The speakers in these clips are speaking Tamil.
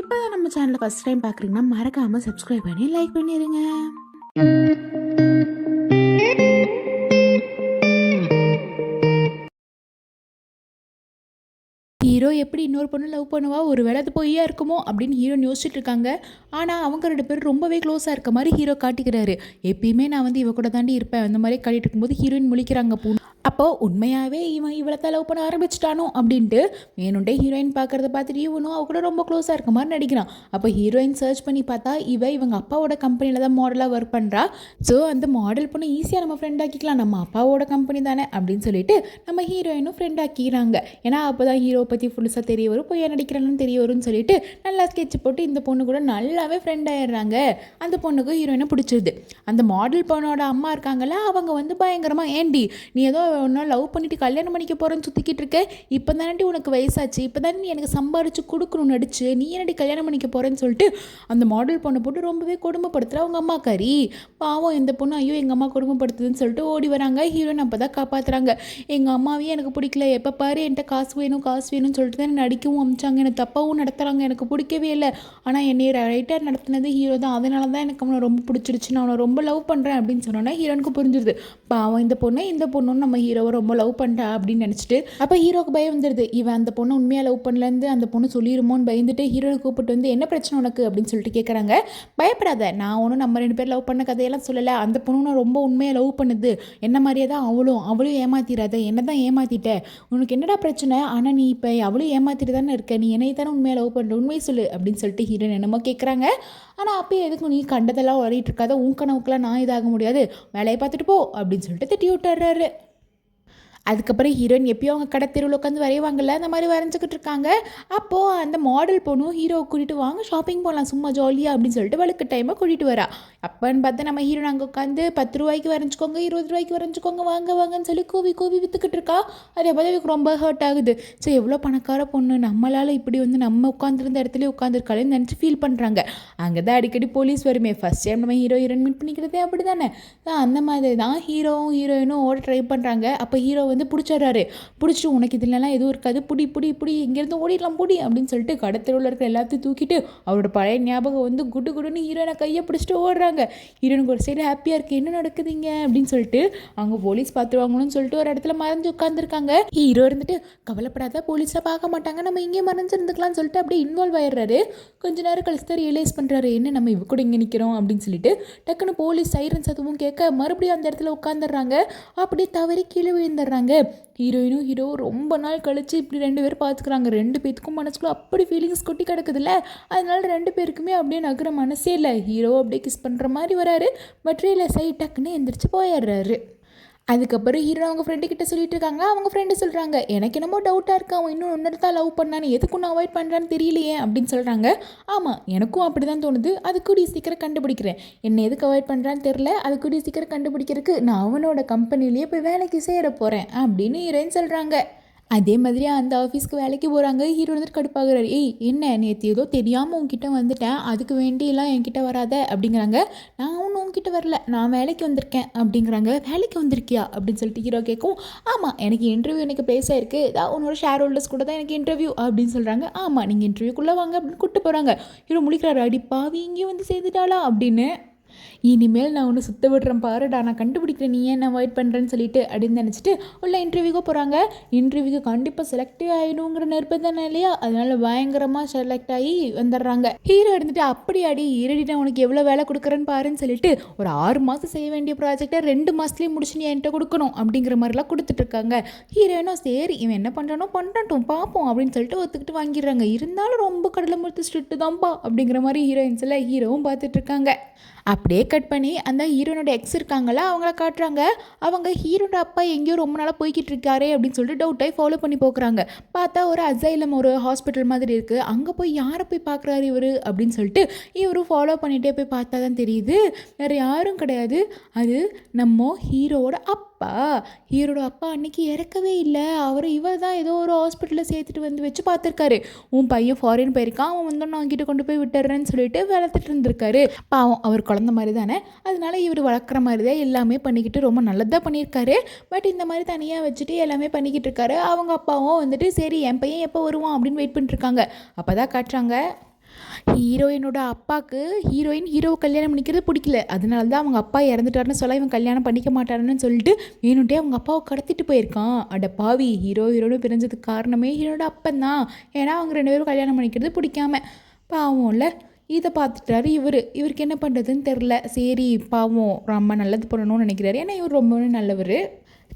இப்போ தான் நம்ம சேனலை ஃபஸ்ட் டைம் பார்க்குறீங்கன்னா மறக்காமல் சப்ஸ்கிரைப் பண்ணி லைக் பண்ணிடுங்க. ஹீரோ எப்படி இன்னொரு பொண்ணு லவ் பண்ணுவா, ஒரு வேளை அது பொய்யா இருக்குமோ அப்படின்னு ஹீரோ யோசிச்சுட்டு இருக்காங்க. ஆனால் அவங்க 2 பேரும் ரொம்பவே க்ளோஸாக இருக்க மாதிரி ஹீரோ காட்டிக்கிறாரு. எப்பயுமே நான் வந்து இவ கூட தாண்டி இருப்பேன் அந்த மாதிரி காட்டிட்டு இருக்கும்போது ஹீரோயின் முழிக்கிறாங்க பூ. அப்போது உண்மையாகவே இவன் இவளை தான் லவ் பண்ண ஆரம்பிச்சிட்டானோ அப்படின்ட்டு வேணுண்டே ஹீரோயின் பார்க்குறத பார்த்துட்டு இவனும் அவ கூட ரொம்ப க்ளோஸாக இருக்க மாதிரி நடிக்கிறான். அப்போ ஹீரோயின் சர்ச் பண்ணி பார்த்தா இவங்க அப்பாவோட கம்பெனியில் தான் மாடலாக ஒர்க் பண்ணுறா. ஸோ அந்த மாடல் பொண்ணு ஈஸியாக நம்ம ஃப்ரெண்ட் ஆக்கிக்கலாம், நம்ம அப்பாவோட கம்பெனி தானே அப்படின்னு சொல்லிட்டு நம்ம ஹீரோயினும் ஃப்ரெண்ட் ஆக்கிக்கிறாங்க. ஏன்னா அப்போ தான் ஹீரோ பற்றி ஃபுல்ஸாக தெரிய வரும், பொய்யா நடிக்கிறான்னு தெரிய வரும்னு சொல்லிட்டு நல்லா ஸ்கெட்ச் போட்டு இந்த பொண்ணு கூட நல்லாவே ஃப்ரெண்ட் ஆயிடுறாங்க. அந்த பொண்ணுக்கு ஹீரோயினை பிடிச்சிருது. அந்த மாடல் பொண்ணோட அம்மா இருக்காங்களா, அவங்க வந்து பயங்கரமாக ஏண்டி நீ ஏதோ ஒன்றா லவ் பண்ணிட்டு கல்யாணம் பண்ணிக்க போகிறேன்னு சுற்றிக்கிட்டு இருக்க, இப்போ தானே உனக்கு வயசாச்சு, இப்போ தானே நீ எனக்கு சம்பாரிச்சு கொடுக்கணும்னு நடிச்சு நீ என்னடி கல்யாணம் பண்ணிக்க போகிறேன்னு சொல்லிட்டு அந்த மாடல் பொண்ணை போட்டு ரொம்பவே கொடுமைப்படுத்துகிற அவங்க அம்மா காரி. பாவம் இந்த பொண்ணு ஐயோ எங்கள் அம்மா கொடுமைப்படுத்துதுன்னு சொல்லிட்டு ஓடி வராங்க. ஹீரோயின் அப்போ தான் காப்பாற்றுறாங்க. எங்கள் அம்மாவையும் எனக்கு பிடிக்கல, எப்போ பாரு என்கிட்ட காசு வேணும்னு சொல்லிட்டு தான் நடிக்கவும் அமிச்சாங்க, எனக்கு தப்பாகவும் நடத்துகிறாங்க, எனக்கு பிடிக்கவே இல்லை. ஆனால் என்னை ரைட்டாக நடத்துனது ஹீரோ தான், அதனால தான் எனக்கு அவனை ரொம்ப பிடிச்சிருச்சு, நான் அவனை ரொம்ப லவ் பண்ணுறேன் அப்படின்னு சொன்னோன்னா ஹீரோனுக்கு புரிஞ்சிருது. பாவம் இந்த பொண்ணும் நம்ம ஹீரோவை ரொம்ப லவ் பண்ணிட்டா அப்படின்னு நினச்சிட்டு அப்போ ஹீரோக்கு பயம் வந்துடுது. இவன் அந்த பொண்ணு உண்மையாக லவ் பண்ணலேருந்து அந்த பொண்ணு சொல்லிடுமோன்னு பயந்துட்டு ஹீரோவை கூப்பிட்டு வந்து என்ன பிரச்சனை உனக்கு அப்படின்னு சொல்லிட்டு கேட்குறாங்க. பயப்படாத, நான் ஒன்றும் நம்ம 2 பேர் லவ் பண்ண கதையெல்லாம் சொல்லலை, அந்த பொண்ணு ரொம்ப உண்மையாக லவ் பண்ணுது, என்ன மாதிரியே தான் அவளும் ஏமாத்திடாத, என்ன தான் ஏமாத்திட்ட, உனக்கு என்னடா பிரச்சனை, ஆனால் நீ இப்போ அவளும் ஏமாத்திட்டு தானே இருக்க, நீ என்னை தானே உண்மையாக லவ் பண்ணுற, உண்மையை சொல்லு அப்படின்னு சொல்லிட்டு ஹீரோயின் என்னமோ கேட்குறாங்க. ஆனால் அப்போயே எதுக்கும் நீ கண்டதெல்லாம் வரையிட்டு இருக்காத, உன் கனவுக்கெல்லாம் நான் இதாக முடியாது, வேலையை பார்த்துட்டு போ அப்படின்னு சொல்லிட்டு திட்டி விட்டுறாரு. அதுக்கப்புறம் ஹீரோயின் எப்பயும் அவங்க கடை தெருவில் உட்காந்து வரைவாங்கல்ல, அந்த மாதிரி வரைஞ்சிக்கிட்டு இருக்காங்க. அப்போது அந்த மாடல் பொண்ணும் ஹீரோவை கூட்டிகிட்டு வாங்க ஷாப்பிங் போகலாம் சும்மா ஜாலியாக அப்படின்னு சொல்லிட்டு வழுக்கு டைமாக கூட்டிகிட்டு வரா. அப்போன்னு பார்த்தா நம்ம ஹீரோயின் அங்கே உட்காந்து 10 ரூபாய்க்கு வரைஞ்சிக்கோங்க, 20 ரூபாய்க்கு வரைஞ்சிக்கோங்க, வாங்கன்னு சொல்லி கூவி விற்றுக்கிட்டு இருக்கா. அதே போல் இவருக்கு ரொம்ப ஹர்ட் ஆகுது. ஸோ எவ்வளோ பணக்கார பொண்ணு, நம்மளால் இப்படி வந்து நம்ம உட்காந்துருந்த இடத்துல உட்காந்துருக்காளேன்னு நினச்சி ஃபீல் பண்ணுறாங்க. அங்கே தான் அடிக்கடி போலீஸ் வருமே, ஃபஸ்ட் டைம் நம்ம ஹீரோயின் மீட் பண்ணிக்கிறதே அப்படி தானே. அந்த மாதிரி தான் ஹீரோயினும் ஓட ட்ரை பண்ணுறாங்க. அப்போ ஹீரோ வந்து பிடிச்சிட்டு உனக்கு இதுலலாம் எதுவும் இருக்காது, புடி இங்கேருந்து ஓடிடலாம் புடி அப்படின்னு சொல்லிட்டு கடத்தெருவில் இருக்கிற எல்லாத்தையும் தூக்கிட்டு அவரோட பழைய ஞாபகம் வந்து குடுன்னு ஹீரோனை கையை பிடிச்சிட்டு ஓடுறாங்க. ஹீரோனுக்கு ஒரு சைடு ஹாப்பியாக இருக்குது, என்ன நடக்குதுங்க அப்படின்னு சொல்லிட்டு அவங்க போலீஸ் பார்த்துருவாங்கன்னு சொல்லிட்டு ஒரு இடத்துல மறைஞ்சு உட்காந்துருக்காங்க. ஹீரோ இருந்துட்டு கவலைப்படாத, போலீஸாக பார்க்க மாட்டாங்க, நம்ம இங்கே மறைஞ்சிருந்துக்கலாம்னு சொல்லிட்டு அப்படியே இன்வால்வ் ஆயிடுறாரு. கொஞ்ச நேரம் கழிச்சு தான் ரியலைஸ் பண்ணுறாரு, என்ன நம்ம இவ கூட இங்கே நிற்கிறோம் அப்படின்னு சொல்லிட்டு. டக்குன்னு போலீஸ் சைரன் சத்தமும் கேட்க மறுபடியும் அந்த இடத்துல உட்காந்துடுறாங்க. அப்படியே தவறி கீழே விழுந்துடுறாங்க. ஹீரோயினும் ஹீரோவும் ரொம்ப நாள் கழிச்சு இப்படி 2 பேர் பார்த்துக்கிறாங்க. 2 பேத்துக்கும் மனசுக்குள்ள அப்படி ஃபீலிங்ஸ் கொட்டி கிடக்குதுல்ல, அதனால 2 பேருக்குமே அப்படியே நகர மனசே இல்லை. ஹீரோ அப்படியே கிஸ் பண்ணுற மாதிரி வராரு, பட் ரியலைஸ் ஆகி டக்குன்னு எந்திரிச்சு போயிடுறாரு. அதுக்கப்புறம் ஹீரோ அவங்க ஃப்ரெண்டுக்கிட்ட சொல்லிட்டு இருக்காங்க. அவங்க ஃப்ரெண்டு சொல்கிறாங்க, எனக்கு என்னமோ டவுட்டாக இருக்கு, அவன் இன்னும் ஒன்று தான் லவ் பண்ணான்னு, எதுக்கு ஒன்று அவாய்ட் பண்ணுறான்னு தெரியலையே அப்படின்னு சொல்கிறாங்க. ஆமாம் எனக்கும் அப்படி தான் தோணுது, அது கூடிய சீக்கிரம் கண்டுபிடிக்கிறேன், என்னை எதுக்கு அவாய்ட் பண்ணுறான்னு தெரில, அது கூடிய சீக்கிரம் கண்டுபிடிக்கிறதுக்கு நான் அவனோட கம்பெனிலேயே போய் வேலைக்கு சேர போகிறேன் அப்படின்னு ஹீரோயின் சொல்கிறாங்க. அதே மாதிரி அந்த ஆஃபீஸ்க்கு வேலைக்கு போகிறாங்க. ஹீரோ வந்துட்டு கடுப்பாகிறாரு. ஏய் என்ன நேற்று ஏதோ தெரியாமல் உங்ககிட்ட வந்துட்டேன், அதுக்கு வேண்டியெல்லாம் என்கிட்ட வராத அப்படிங்கிறாங்க. நான் ஒன்றும் உங்ககிட்ட வரல, நான் வேலைக்கு வந்திருக்கேன் அப்படிங்கிறாங்க. வேலைக்கு வந்திருக்கியா அப்படின்னு சொல்லிட்டு ஹீரோ கேட்கும். ஆமாம் எனக்கு இன்டர்வியூ எனக்கு பேச இருக்குது, ஏதாவது உன்னோட ஷேர் ஹோல்டர்ஸ் கூட தான் எனக்கு இன்டர்வியூ அப்படின்னு சொல்கிறாங்க. ஆமாம் நீங்கள் இன்டர்வியூக்குள்ளே வாங்க அப்படின்னு கூப்பிட்டு போகிறாங்க. ஹீரோ முழிக்கிறாரு, அடி பாவி இங்கேயும் வந்து சேர்ந்துட்டாளா அப்படின்னு. இனிமேல் நான் ஒன்று சுத்த விடுறேன் பாருடா, நான் கண்டுபிடிக்கிறேன் நீ ஏன் அவாய்ட் பண்ணுறேன்னு சொல்லிட்டு அப்படின்னு நினச்சிட்டு உள்ள இன்டர்வியூக்கு போகிறாங்க. இன்டர்வியூக்கு கண்டிப்பாக செலக்டே ஆகிடுங்கிற நிர்பந்தம் இல்லையா, அதனால பயங்கரமாக செலக்ட் ஆகி வந்துடுறாங்க. ஹீரோ இருந்துட்டு அப்படி அடி இரடி நான் உனக்கு எவ்வளோ வேலை கொடுக்குறேன்னு பாருன்னு சொல்லிட்டு ஒரு 6 மாதம் செய்ய வேண்டிய ப்ராஜெக்டை 2 மாதத்துலேயே முடிச்சு நீ என்கிட்ட கொடுக்கணும் அப்படிங்கிற மாதிரிலாம் கொடுத்துட்ருக்காங்க. ஹீரோயினும் சரி இவன் என்ன பண்ணுறானோ பண்ணட்டும் பார்ப்போம் அப்படின்னு சொல்லிட்டு ஒத்துக்கிட்டு வாங்கிடுறாங்க. இருந்தாலும் ரொம்ப கடலை முறுத்து ஸ்ட்ரிக்ட்டு தான்ப்பா அப்படிங்கிற மாதிரி ஹீரோயின்ஸில் ஹீரோவும் பார்த்துட்ருக்காங்க. அப்படியே கட் பண்ணி அந்த ஹீரோனோட எக்ஸ் இருக்காங்களா அவங்கள காட்டுறாங்க. அவங்க ஹீரோட அப்பா எங்கேயோ ரொம்ப நாளாக போய்கிட்டு இருக்காரே அப்படின்னு சொல்லிட்டு டவுட்டாகி ஃபாலோ பண்ணி போக்குறாங்க. பார்த்தா ஒரு அசைலம் ஒரு ஹாஸ்பிட்டல் மாதிரி இருக்குது. அங்கே போய் யாரை போய் பார்க்குறாரு இவர் அப்படின்னு சொல்லிட்டு இவரும் ஃபாலோ பண்ணிகிட்டே போய் பார்த்தா தான் தெரியுது வேறு யாரும் கிடையாது, அது நம்ம ஹீரோவோட அப்பா. ஹீரோட அப்பா அன்னைக்கு இறக்கவே இல்லை, இவர் தான் ஏதோ ஒரு ஹாஸ்பிட்டலில் சேர்த்துட்டு வந்து வச்சு பார்த்துருக்காரு. உன் பையன் ஃபாரின் போயிருக்கான், அவன் வந்து நான் கிட்ட கொண்டு போய் விட்டுறேன்னு சொல்லிட்டு வளர்த்துட்டு இருந்திருக்காரு. பாவம் அவர் குழந்த மாதிரி தானே, அதனால இவர் வளர்க்குற மாதிரி தான் எல்லாமே பண்ணிக்கிட்டு ரொம்ப நல்லதாக பண்ணியிருக்காரு. பட் இந்த மாதிரி தனியாக வச்சுட்டு எல்லாமே பண்ணிக்கிட்டு இருக்காரு. அவங்க அப்பாவும் வந்துட்டு சரி என் பையன் எப்போ வருவான் அப்படின்னு வெயிட் பண்ணிட்டுருக்காங்க. அப்போ தான் காட்டுறாங்க ஹீரோயினோட அப்பாவுக்கு ஹீரோவை கல்யாணம் பண்ணிக்கிறது பிடிக்கல. அதனால தான் அவங்க அப்பா இறந்துட்டாருன்னு சொல்ல இவன் கல்யாணம் பண்ணிக்க மாட்டாருன்னு சொல்லிட்டு வேணுன்ட்டே அவங்க அப்பாவை கடத்திட்டு போயிருக்கான். அட பாவி, ஹீரோடு பிரிஞ்சதுக்கு காரணமே ஹீரோட அப்பந்தான். ஏன்னா அவங்க 2 பேரும் கல்யாணம் பண்ணிக்கிறது பிடிக்காம. பாவம்ல. இதை பார்த்துட்டாரு இவருக்கு என்ன பண்ணுறதுன்னு தெரில. சரி பாவம் ரொம்ப நல்லது பண்ணணும்னு நினைக்கிறாரு. ஏன்னா இவர் ரொம்பவே நல்லவர்.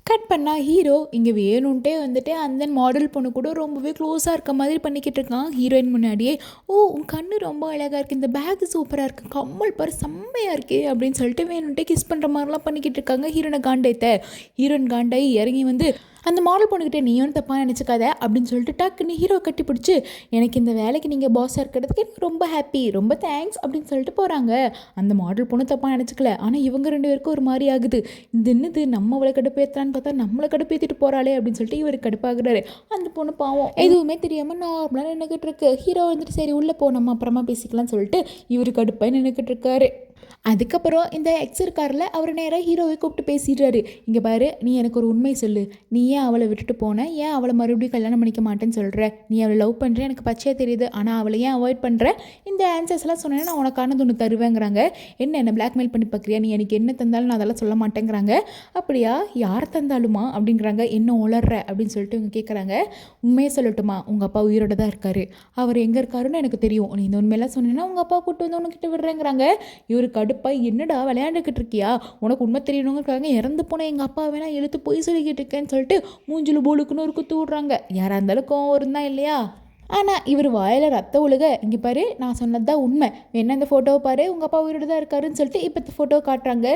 கட் பண்ணால் ஹீரோ இங்கே வேணும்ன்ட்டே வந்துட்டு அந்த மாடல் பொண்ணு கூட ரொம்பவே க்ளோஸாக இருக்க மாதிரி பண்ணிக்கிட்டு இருக்கான் ஹீரோயின் முன்னாடியே. ஓ, உன் கண்ணு ரொம்ப அழகாக இருக்குது, இந்த பேக்கு சூப்பராக இருக்குது, கம்மல் பாரு செம்மையாக இருக்கே அப்படின்னு சொல்லிட்டு வேணும்ட்டே கிஸ் பண்ணுற மாதிரிலாம் பண்ணிக்கிட்டு இருக்காங்க. ஹீரோனை காண்டாயத்தை ஹீரோயின் காண்டாயி இறங்கி வந்து அந்த மாடல் பொண்ணுக்கிட்டே நீயும் தப்பாக நினச்சிக்காத அப்படின்னு சொல்லிட்டு டக்குன்னு ஹீரோ கட்டி பிடிச்சி, எனக்கு இந்த வேலைக்கு நீங்கள் பாஸாக இருக்கிறதுக்கு எனக்கு ரொம்ப ஹாப்பி, ரொம்ப தேங்க்ஸ் அப்படின்னு சொல்லிட்டு போகிறாங்க. அந்த மாடல் பொண்ணு தப்பாக நினச்சிக்கல. ஆனால் இவங்க 2 பேருக்கும் ஒரு மாதிரி ஆகுது. இது என்னது, நம்ம அவளை கடுப்பேற்றான்னு பார்த்தா நம்மளை கடுப்பேற்றிட்டு போகிறாளே அப்படின்னு சொல்லிட்டு இவர் கடுப்பாகிறாரு. அந்த பொண்ணு பாவம் எதுவுமே தெரியாமல் நார்மலாக நின்றுக்கிட்டு இருக்கு. ஹீரோ வந்துட்டு சரி உள்ளே போ, நம்ம அப்புறமா பேசிக்கலாம்னு சொல்லிட்டு இவர் கடுப்பாக நின்றுக்கிட்டு இருக்காரு. அதுக்கப்புறம் இந்த எக்ஸ் இருக்காரில் அவர் நேராக ஹீரோவை கூப்பிட்டு பேசிடுறாரு. இங்கே பாரு, நீ எனக்கு ஒரு உண்மை சொல்லு. நீ ஏன் அவளை விட்டுட்டு போன? ஏன் அவளை மறுபடியும் கல்யாணம் பண்ணிக்க மாட்டேன்னு சொல்கிற? நீ அவளை லவ் பண்ணுற எனக்கு பச்சையாக தெரியுது, ஆனால் அவளை ஏன் அவாய்ட் பண்ணுற? இந்த ஆன்சர்ஸ்லாம் சொன்னேன்னா நான் உனக்கானது ஒன்று தருவேங்கிறாங்க. என்ன பிளாக்மெயில் பண்ணி பார்க்குறியா? நீ எனக்கு என்ன தந்தாலும் நான் அதெல்லாம் சொல்ல மாட்டேங்கிறாங்க. அப்படியா, யார் தந்தாலுமா அப்படிங்கிறாங்க. என்ன உளர்ற அப்படின்னு சொல்லிட்டு இவங்க கேட்குறாங்க. உண்மையை சொல்லட்டுமா, உங்கள் அப்பா உயிரோட தான் இருக்கார். அவர் எங்கே இருக்காருன்னு எனக்கு தெரியும். நீ இந்த உண்மையெல்லாம் சொன்னேன்னா உங்கள் அப்பா கூப்பிட்டு வந்து உனக்கிட்ட விடுறேங்கிறாங்க. இவருக்கு கடுப்பா, என்னடா விளையாண்டுக்கிட்டு இருக்கியா? உனக்கு உண்மை தெரியணுங்கிறக்காக இறந்து போன எங்கள் அப்பா வேணா எழுத்து போய் சொல்லிக்கிட்டு இருக்கேன்னு சொல்லிட்டு மூஞ்சில் போலுக்குன்னு ஒரு குத்து விட்றாங்க. யாராக இருந்தாலும் கோவம் இருந்தால் இல்லையா? ஆனால் இவர் வாயில் ரத்த ஒழுக, இங்கே பாரு நான் சொன்னது தான் உண்மை, என்ன இந்த ஃபோட்டோவை பாரு, உங்கள் அப்பா உயிரோடு தான் இருக்காருன்னு சொல்லிட்டு இப்போ இந்த ஃபோட்டோ காட்டுறாங்க.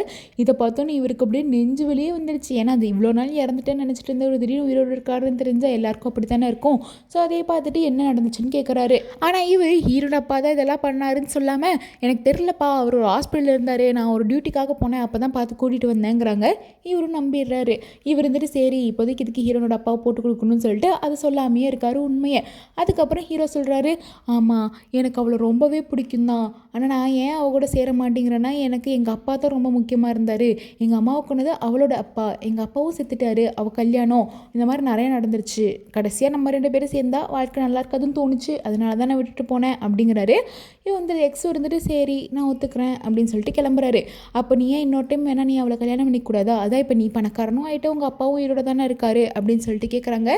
இதை பார்த்தோன்னு இவருக்கு அப்படியே நெஞ்சு வெளியே வந்துடுச்சு. ஏன்னா அது இவ்வளோ நாள் இறந்துட்டேன்னு நினச்சிட்டு இருந்த ஒரு திடீர்னு உயிரோடு இருக்காருன்னு தெரிஞ்சால் எல்லாருக்கும் அப்படி தானே இருக்கும். ஸோ அதே பார்த்துட்டு என்ன நடந்துச்சுன்னு கேட்குறாரு. ஆனால் இவர் ஹீரோட அப்பா தான் இதெல்லாம் பண்ணாருன்னு சொல்லாமல், எனக்கு தெரிலப்பா, அவர் ஒரு ஹாஸ்பிட்டலில் இருந்தார், நான் ஒரு டியூட்டிக்காக போனேன், அப்போ தான் பார்த்து கூட்டிகிட்டு வந்தேங்கிறாங்க. இவரும் நம்பிடுறாரு. இவர் வந்துட்டு சரி இப்போதைக்கு இதுக்கு ஹீரோனோட அப்பாவை போட்டு கொடுக்கணும்னு சொல்லிட்டு அதை சொல்லாமையே இருக்காரு உண்மையை. அதுக்கப்புறம் ஹீரோ சொல்கிறாரு, ஆமாம் எனக்கு அவளை ரொம்பவே பிடிக்கும் தான், ஆனால் நான் ஏன் அவள் கூட சேர மாட்டேங்கிறேன்னா எனக்கு எங்கள் அப்பா தான் ரொம்ப முக்கியமாக இருந்தார். எங்கள் அம்மாவை கொண்டது அவளோட அப்பா, எங்கள் அப்பாவும் செத்துட்டாரு, அவள் கல்யாணம் இந்த மாதிரி நிறைய நடந்துருச்சு. கடைசியாக நம்ம 2 பேரும் சேர்ந்தா வாழ்க்கை நல்லா இருக்காதுன்னு தோணுச்சு, அதனால தான் நான் விட்டுட்டு போனேன் அப்படிங்கிறாரு. இவன் வந்து எக்ஸ் இருந்துட்டு சரி நான் ஒத்துக்கிறேன் அப்படின்னு சொல்லிட்டு கிளம்புறாரு. அப்போ நீ ஏன் இன்னொரு டைம் வேணா நீ அவளை கல்யாணம் பண்ணிக்கூடாதா? அதான் இப்போ நீ பணக்காரனும் ஆகிட்டு உங்கள் அப்பாவும் உயிரோட தானே இருக்காரு அப்படின்னு சொல்லிட்டு கேட்குறாங்க.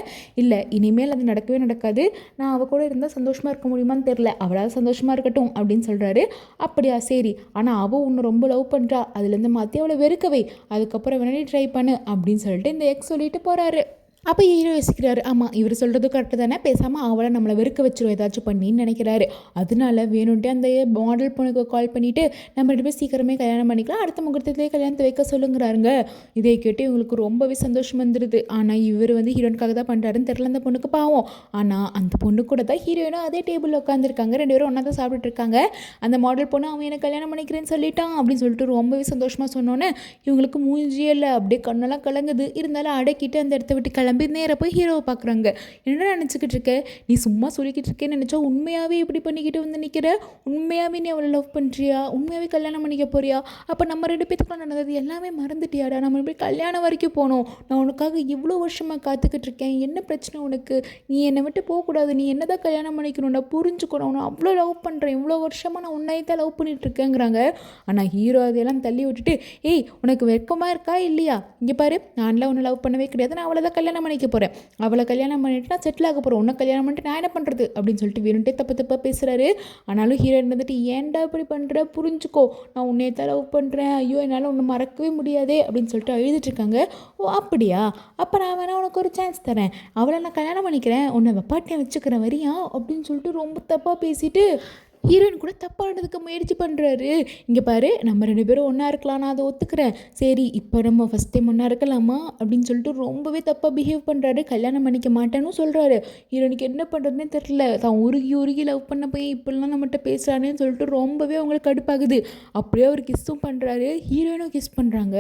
இல்லை, இனிமேல் அது நடக்கவே நடக்காது, நான் அவள் கூட இருந்தால் சந்தோஷமாக இருக்க முடியுமான்னு தெரில, அவளால் சந்தோஷமாக இருக்கட்டும் அப்படின்னு சொல்கிறாரு. அப்படியா, சரி, ஆனால் அவள் உன்னை ரொம்ப லவ் பண்ணுறா, அதுலேருந்து மாற்றி அவளை வெறுக்கவை, அதுக்கப்புறம் வேணா நீ ட்ரை பண்ணு அப்படின்னு சொல்லிட்டு இந்த எக்ஸ் சொல்லிட்டு போகிறாரு. அப்போ ஹீரோ யோசிக்கிறாரு, ஆமாம் இவர் சொல்கிறது கரெக்டு தானே, பேசாமல் அவளை நம்மளை வெறுக்க வச்சிரும் ஏதாச்சும் பண்ணின்னு நினைக்கிறாரு. அதனால வேணும்ட்டு அந்த மாடல் பொண்ணுக்கு கால் பண்ணிவிட்டு நம்ம 2 பேரும் சீக்கிரமே கல்யாணம் பண்ணிக்கலாம், அடுத்த முகூர்த்தத்திலே கல்யாணத்தை வைக்க சொல்லுங்கிறாருங்க. இதை கேட்டு இவங்களுக்கு ரொம்பவே சந்தோஷம் வந்துடுது. ஆனால் இவர் வந்து ஹீரோனுக்காக தான் பண்ணுறாருன்னு தெரில அந்த பொண்ணுக்கு பாவம். ஆனால் அந்த பொண்ணு கூட தான் ஹீரோயினும் அதே டேபிளில் உட்காந்துருக்காங்க. 2 பேரும் ஒன்றா தான் சாப்பிட்டுட்டு இருக்காங்க. அந்த மாடல் பொண்ணு அவன் எனக்கு கல்யாணம் பண்ணிக்கிறேன்னு சொல்லிட்டான் அப்படின்னு சொல்லிட்டு ரொம்பவே சந்தோஷமாக சொன்னோன்னே இவங்களுக்கு மூஞ்சியே இல்லை, அப்படியே கண்ணெல்லாம் கலங்குது. இருந்தாலும் அடக்கிட்டு அந்த இடத்த விட்டு கிளம்பி நேராக போய் ஹீரோவை பார்க்குறாங்க. என்ன நினச்சிக்கிட்டு இருக்க, நீ சும்மா சொல்லிக்கிட்டு இருக்கேன்னு நினச்சா உண்மையாகவே இப்படி பண்ணிக்கிட்டு வந்து நிற்கிற? உண்மையாகவே நீ அவளை லவ் பண்ணுறியா? உண்மையாகவே கல்யாணம் பண்ணிக்க போறியா? அப்போ நம்ம 2 பேத்துக்குள்ள நடந்தது எல்லாமே மறந்துட்டியாடா? நம்ம இப்படி கல்யாணம் வரைக்கும் போனோம், நான் உனக்காக இவ்வளோ வருஷமாக காத்துக்கிட்டு இருக்கேன், என்ன பிரச்சனை உனக்கு? நீ என்னை விட்டு போகக்கூடாது, நீ என்ன தான் கல்யாணம் பண்ணிக்கணும்டா, புரிஞ்சுக்கணும், நான் அவ்வளோ லவ் பண்ணுறேன், இவ்வளோ வருஷமாக நான் உன்னையே தான் லவ் பண்ணிட்டு இருக்கேங்கிறாங்க. ஆனால் ஹீரோ அதையெல்லாம் தள்ளி விட்டுட்டு, ஏய் உனக்கு வெட்கமாக இருக்கா இல்லையா? இங்கே பாரு, நான்லாம் உன்னை லவ் பண்ணவே கிடையாது, நான் அவளை தான் கல்யாணம் பண்ணிக்க போகிறேன், அவளை கல்யாணம் பண்ணிட்டு நான் செட்டில் ஆக போகிறேன், உன்னை கல்யாணம் பண்ணிட்டு நான் என்ன பண்ணுறது அப்படின்னு சொல்லிட்டு வேணுன்ட்டே தப்பாக பேசுகிறாரு. ஆனாலும் ஹீரோயின் வந்துட்டு ஏன்டா இப்படி பண்ணுற, புரிஞ்சுக்கோ, நான் உன்னையே தான் லவ் பண்ணுறேன், ஐயோ என்னால் உன்னை மறக்கவே முடியாதே அப்படின்னு சொல்லிட்டு அழுதுட்டுருக்காங்க. ஓ அப்படியா, அப்போ நான் வேணா உனக்கு ஒரு சான்ஸ் தரேன், அவளை நான் கல்யாணம் பண்ணிக்கிறேன், உன்னை வெப்பாட்டியம் வச்சுக்கிறேன் வரியா அப்படின்னு சொல்லிட்டு ரொம்ப தப்பாக பேசிட்டு ஹீரோயின் கூட தப்பானதுக்கு முயற்சி பண்ணுறாரு. இங்கே பாரு, நம்ம 2 பேரும் ஒன்றா இருக்கலாம், நான் அதை ஒத்துக்கிறேன், சரி இப்போ நம்ம ஃபஸ்ட் டைம் ஒன்றா இருக்கலாமா அப்படின்னு சொல்லிட்டு ரொம்பவே தப்பாக பிஹேவ் பண்ணுறாரு. கல்யாணம் பண்ணிக்க மாட்டேன்னு சொல்கிறாரு. ஹீரோனுக்கு என்ன பண்ணுறதுனே தெரில, தான் உருகி லவ் பண்ண போய் இப்படிலாம் நம்மகிட்ட பேசுகிறானேன்னு சொல்லிட்டு ரொம்பவே அவங்களுக்கு கடுப்பாகுது. அப்படியே அவர் கிஸ்ஸும் பண்ணுறாரு, ஹீரோயினும் கிஸ் பண்ணுறாங்க.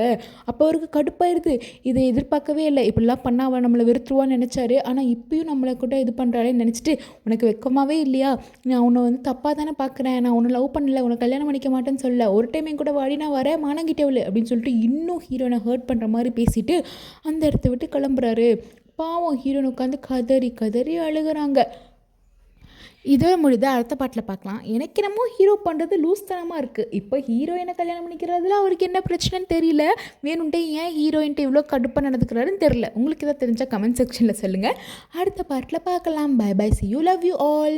அப்போ அவருக்கு கடுப்பாயிருது. இதை எதிர்பார்க்கவே இல்லை, இப்படிலாம் பண்ணால் அவன் நம்மளை வெறுத்துருவான்னு நினச்சாரு. ஆனால் இப்பயும் நம்மளை கூட இது பண்ணுறாளேன்னு நினச்சிட்டு, உனக்கு வெக்கமாகவே இல்லையா, நான் உன்னை வந்து தப்பாக தானே பார்க்குறேன், நான் உன்னை லவ் பண்ணல, உன்னை கல்யாணம் பண்ணிக்க மாட்டேன்னு சொல்ல, ஒரு டைம் என் கூட வாடி நான் வரேன் மானங்கிட்டவளு அப்படின்னு சொல்லிட்டு இன்னும் ஹீரோனை ஹர்ட் பண்ணுற மாதிரி பேசிட்டு அந்த இடத்த விட்டு கிளம்புறாரு. பாவம் ஹீரோனை உட்காந்து கதறி கதறி அழுகிறாங்க. இதோட முடியுது அடுத்த பாட்டில் பார்க்கலாம். எனக்கு என்னமோ ஹீரோ பண்ணுறது லூஸ்தனமாக இருக்குது. இப்போ ஹீரோயினை கல்யாணம் பண்ணிக்கிறதுல அவருக்கு என்ன பிரச்சனைன்னு தெரியல. வேணுன்ட்டே ஏன் ஹீரோயின்ட்டு இவ்வளோ கடுப்பாக நடந்துக்கிறாருன்னு தெரியல. உங்களுக்கு எதாவது தெரிஞ்சால் கமெண்ட் செக்ஷனில் சொல்லுங்கள். அடுத்த பாட்டில் பார்க்கலாம். Bye bye, see you, love you all.